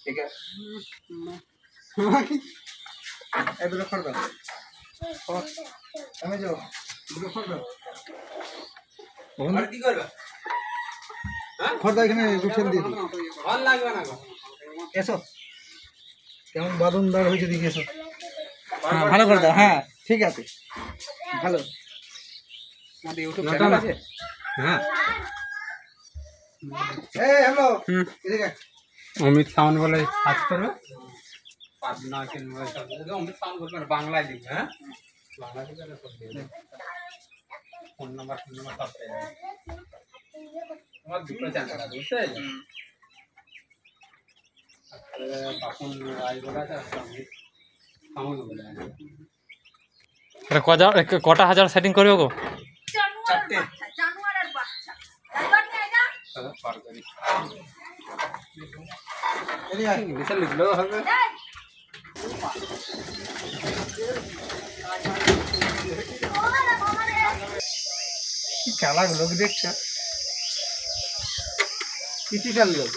ठीक है এই দুটো খড় দাও আমি যাও দুটো খড় দাও আর কি করবে হ্যাঁ খড় দাও এখানে গুছিয়ে দিয়ে দিই ভালো লাগবে না গো এসো কেমন বাদনদার হয়েছে দিকে এসো হ্যাঁ ভালো করে দাও হ্যাঁ ঠিক আছে ভালো আমাদের ইউটিউব চ্যানেল আছে হ্যাঁ এই হ্যালো এদিকে অমিত সাউন্ড বলে সার্চ করবে পাবনা কে নয় সব অমিত সাউন্ড করবে বাংলায় লিখবে হ্যাঁ বাংলা থেকে সব দিয়ে ফোন নাম্বার সব পেয়ে যাবে তোমার দুটো চ্যানেল আছে বুঝতে তখন আই বলা আছে অমিত সাউন্ড বলে কটা হাজার সেটিং করবে গো চারটে জানুয়ারের বাচ্চা একবার নিয়ে যা পার করি এলি আই নিচে লিখলো হবে কি চালাক লোক দেখছ কিছু চাল লোক